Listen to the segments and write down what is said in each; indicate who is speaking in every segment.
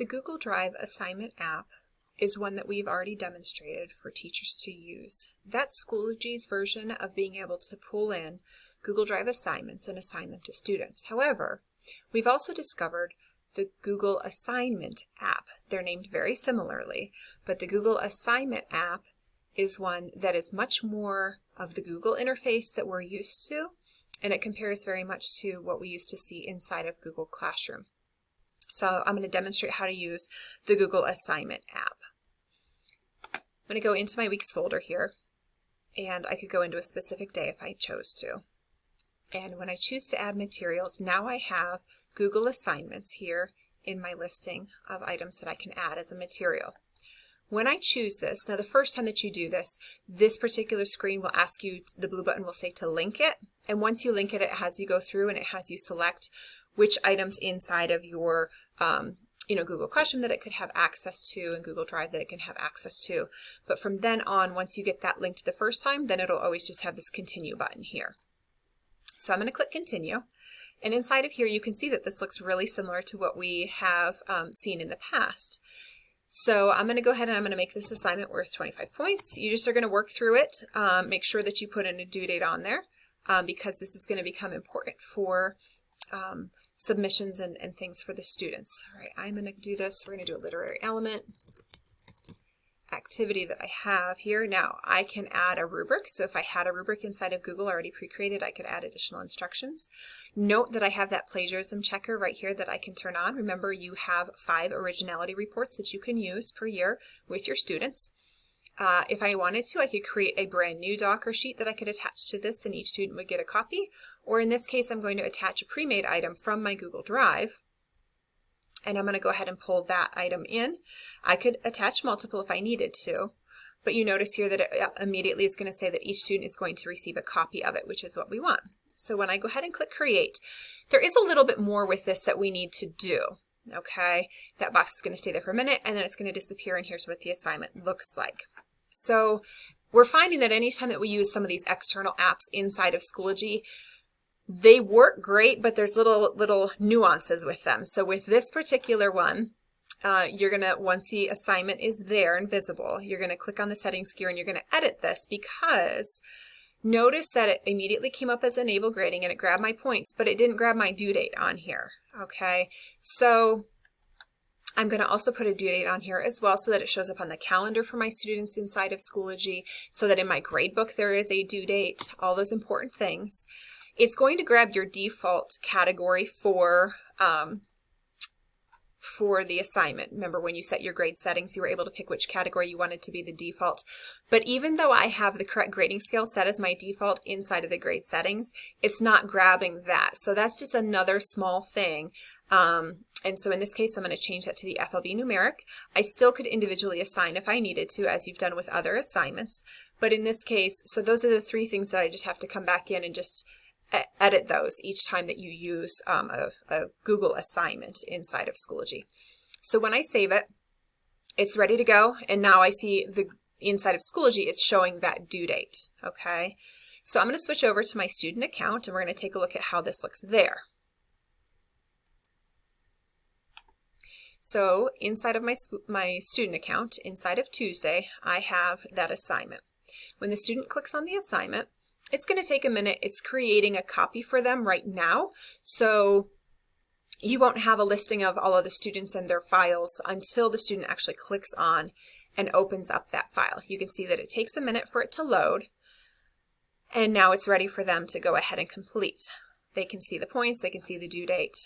Speaker 1: The Google Drive assignment app is one that we've already demonstrated for teachers to use. That's Schoology's version of being able to pull in Google Drive assignments and assign them to students. However, we've also discovered the Google Assignment app. They're named very similarly, but the Google Assignment app is one that is much more of the Google interface that we're used to, and it compares very much to what we used to see inside of Google Classroom. So I'm going to demonstrate how to use the Google Assignment app. I'm going to go into my weeks folder here, and I could go into a specific day if I chose to. And when I choose to add materials, now I have Google Assignments here in my listing of items that I can add as a material. When I choose this, now the first time that you do this, this particular screen will ask you, the blue button will say to link it, and once you link it, it has you go through and it has you select which items inside of your Google Classroom that it could have access to and Google Drive that it can have access to. But from then on, once you get that linked the first time, then it'll always just have this continue button here. So I'm going to click continue, and inside of here you can see that this looks really similar to what we have seen in the past. So I'm going to go ahead and I'm going to make this assignment worth 25 points. You just are going to work through it. Make sure that you put in a due date on there because this is going to become important for submissions and things for the students. All right, I'm going to do this. We're going to do a literary element activity that I have here. Now I can add a rubric. So if I had a rubric inside of Google already pre-created, I could add additional instructions. Note that I have that plagiarism checker right here that I can turn on. Remember, you have 5 originality reports that you can use per year with your students. If I wanted to, I could create a brand new Docker sheet that I could attach to this and each student would get a copy. Or in this case, I'm going to attach a pre-made item from my Google Drive. And I'm going to go ahead and pull that item in. I could attach multiple if I needed to, but you notice here that it immediately is going to say that each student is going to receive a copy of it, which is what we want. So when I go ahead and click create, there is a little bit more with this that we need to do. Okay, that box is going to stay there for a minute and then it's going to disappear, and here's what the assignment looks like. So we're finding that anytime that we use some of these external apps inside of Schoology, they work great, but there's little nuances with them. So with this particular one, you're going to, once the assignment is there and visible, you're going to click on the settings gear and you're going to edit this, because notice that it immediately came up as enable grading and it grabbed my points, but it didn't grab my due date on here. Okay, so I'm going to also put a due date on here as well so that it shows up on the calendar for my students inside of Schoology, so that in my gradebook there is a due date, all those important things. It's going to grab your default category for the assignment. Remember, when you set your grade settings, you were able to pick which category you wanted to be the default. But even though I have the correct grading scale set as my default inside of the grade settings, it's not grabbing that. So that's just another small thing. And so in this case, I'm going to change that to the FLB numeric. I still could individually assign if I needed to, as you've done with other assignments. But in this case, so those are the 3 things that I just have to come back in and just edit those each time that you use a Google assignment inside of Schoology. So when I save it, it's ready to go, and now I see the inside of Schoology, it's showing that due date. Okay, so I'm going to switch over to my student account and we're going to take a look at how this looks there. So inside of my student account, inside of Tuesday, I have that assignment. When the student clicks on the assignment, it's going to take a minute. It's creating a copy for them right now. So you won't have a listing of all of the students and their files until the student actually clicks on and opens up that file. You can see that it takes a minute for it to load. And now it's ready for them to go ahead and complete. They can see the points, they can see the due date.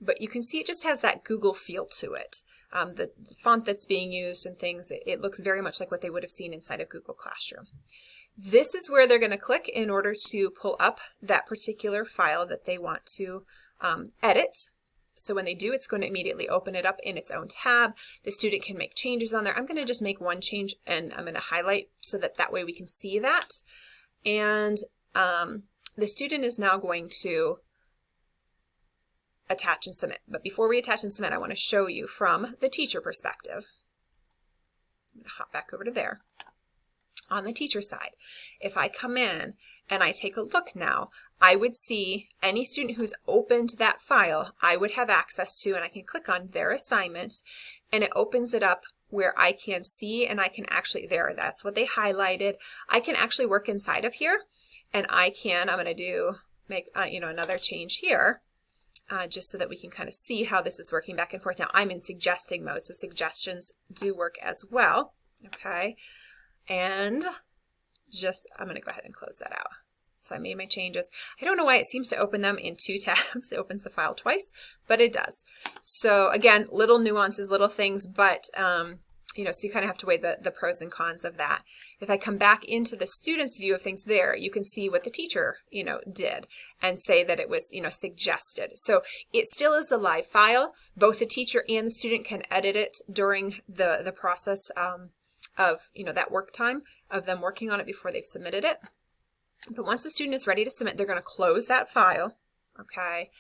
Speaker 1: But you can see it just has that Google feel to it. The font that's being used and things, it looks very much like what they would have seen inside of Google Classroom. This is where they're going to click in order to pull up that particular file that they want to edit. So when they do, it's going to immediately open it up in its own tab. The student can make changes on there. I'm going to just make one change and I'm going to highlight so that way we can see that. And the student is now going to attach and submit. But before we attach and submit, I want to show you from the teacher perspective. I'm going to hop back over to there. On the teacher side, if I come in and I take a look now, I would see any student who's opened that file, I would have access to, and I can click on their assignment, and it opens it up where I can see, and I can actually, that's what they highlighted. I can actually work inside of here, and I'm going to make another change here, just so that we can kind of see how this is working back and forth. Now I'm in suggesting mode, so suggestions do work as well. Okay. And I'm going to go ahead and close that out. So I made my changes. I don't know why it seems to open them in 2 tabs. It opens the file twice, but it does. So again, little nuances, little things, but so you kind of have to weigh the pros and cons of that. If I come back into the student's view of things there, you can see what the teacher, did and say that it was, suggested. So it still is a live file. Both the teacher and the student can edit it during the process of that work time of them working on it before they've submitted it. But once the student is ready to submit, they're going to close that file, okay?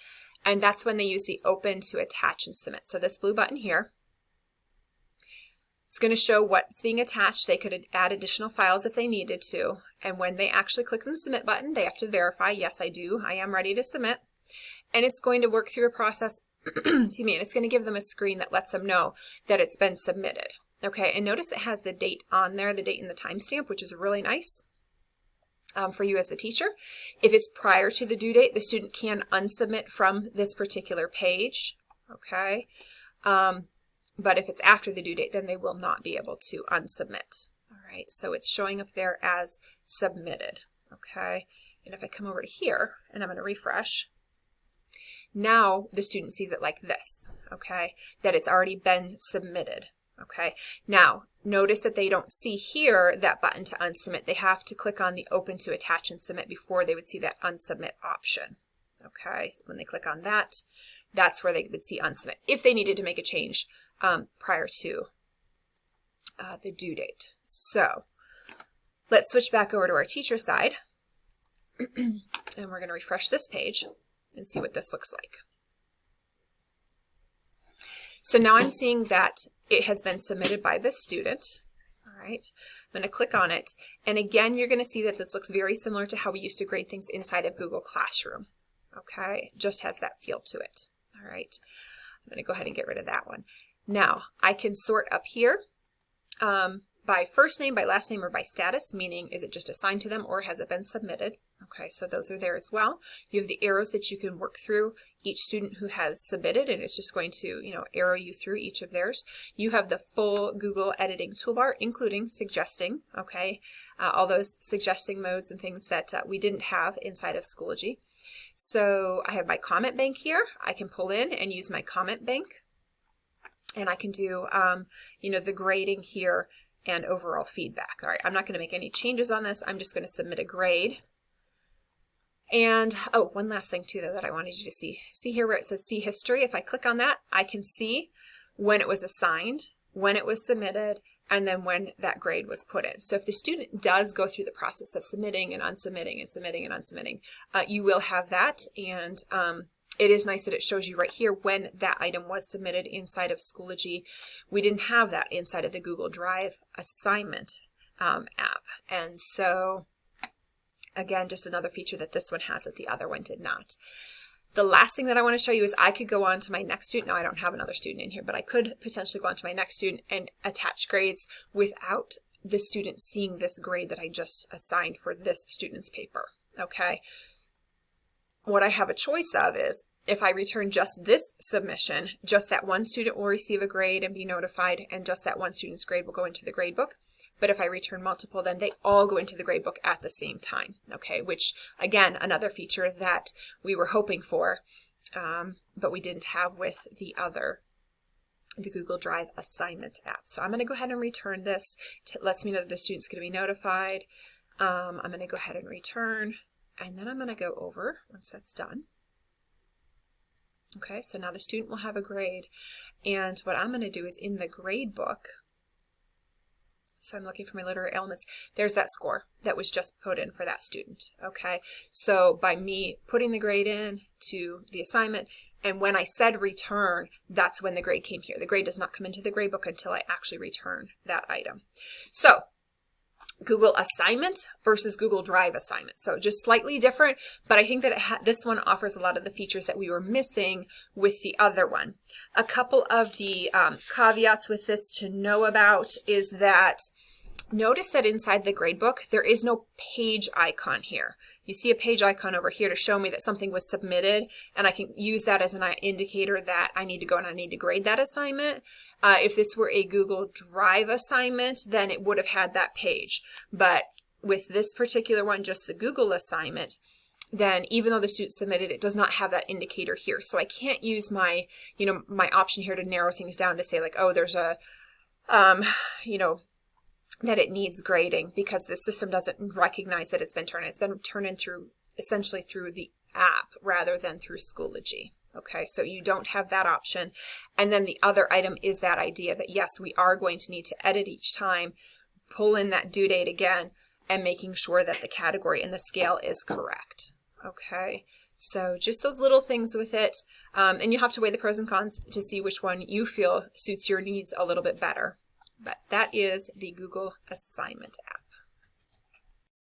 Speaker 1: And that's when they use the open to attach and submit. So this blue button here, it's going to show what's being attached. They could add additional files if they needed to. And when they actually click on the submit button, they have to verify, yes, I am ready to submit. And it's going to work through a process, excuse me, and it's going to give them a screen that lets them know that it's been submitted. Okay, and notice it has the date on there, the date and the timestamp, which is really nice for you as the teacher. If it's prior to the due date, the student can unsubmit from this particular page. Okay, but if it's after the due date, then they will not be able to unsubmit. All right, so it's showing up there as submitted. Okay, and if I come over to here and I'm going to refresh, now the student sees it like this. Okay, that it's already been submitted. Okay, now notice that they don't see here that button to unsubmit. They have to click on the open to attach and submit before they would see that unsubmit option. Okay, so when they click on that, that's where they would see unsubmit if they needed to make a change prior to the due date. So let's switch back over to our teacher side and we're going to refresh this page and see what this looks like. So now I'm seeing that it has been submitted by the student. All right, I'm going to click on it. And again, you're going to see that this looks very similar to how we used to grade things inside of Google Classroom. Okay, it just has that feel to it. All right, I'm going to go ahead and get rid of that one. Now, I can sort up here by first name, by last name, or by status, meaning is it just assigned to them or has it been submitted? Okay, so those are there as well. You have the arrows that you can work through each student who has submitted, and it's just going to, arrow you through each of theirs. You have the full Google editing toolbar, including suggesting, okay, all those suggesting modes and things that we didn't have inside of Schoology. So I have my comment bank here. I can pull in and use my comment bank, and I can do, the grading here and overall feedback. All right, I'm not going to make any changes on this. I'm just going to submit a grade. And, oh, one last thing too, though, that I wanted you to see. See here where it says see history? If I click on that, I can see when it was assigned, when it was submitted, and then when that grade was put in. So if the student does go through the process of submitting and unsubmitting and submitting and unsubmitting, you will have that. And it is nice that it shows you right here when that item was submitted inside of Schoology. We didn't have that inside of the Google Drive assignment app. And so again, just another feature that this one has that the other one did not. The last thing that I want to show you is I could go on to my next student. Now I don't have another student in here, but I could potentially go on to my next student and attach grades without the student seeing this grade that I just assigned for this student's paper. Okay. What I have a choice of is if I return just this submission, just that one student will receive a grade and be notified, and just that one student's grade will go into the grade book. But if I return multiple, then they all go into the gradebook at the same time, okay? Which, again, another feature that we were hoping for, but we didn't have with the Google Drive assignment app. So I'm going to go ahead and return this. It lets me know that the student's going to be notified. I'm going to go ahead and return, and then I'm going to go over once that's done. Okay, so now the student will have a grade, and what I'm going to do is in the gradebook, so I'm looking for my literary elements. There's that score that was just put in for that student. Okay, so by me putting the grade in to the assignment, and when I said return, that's when the grade came here. The grade does not come into the grade book until I actually return that item. So Google Assignment versus Google Drive Assignment. So just slightly different, but I think that this one offers a lot of the features that we were missing with the other one. A couple of the caveats with this to know about is that notice that inside the gradebook, there is no page icon here. You see a page icon over here to show me that something was submitted, and I can use that as an indicator that I need to go and I need to grade that assignment. If this were a Google Drive assignment, then it would have had that page. But with this particular one, just the Google assignment, then even though the student submitted, it does not have that indicator here. So I can't use my, my option here to narrow things down to say like, oh, there's a, that it needs grading, because the system doesn't recognize that it's been turned in. It's been turned in essentially through the app rather than through Schoology. Okay, so you don't have that option. And then the other item is that idea that yes, we are going to need to edit each time, pull in that due date again, and making sure that the category and the scale is correct. Okay, so just those little things with it. And you have to weigh the pros and cons to see which one you feel suits your needs a little bit better. But that is the Google Assignment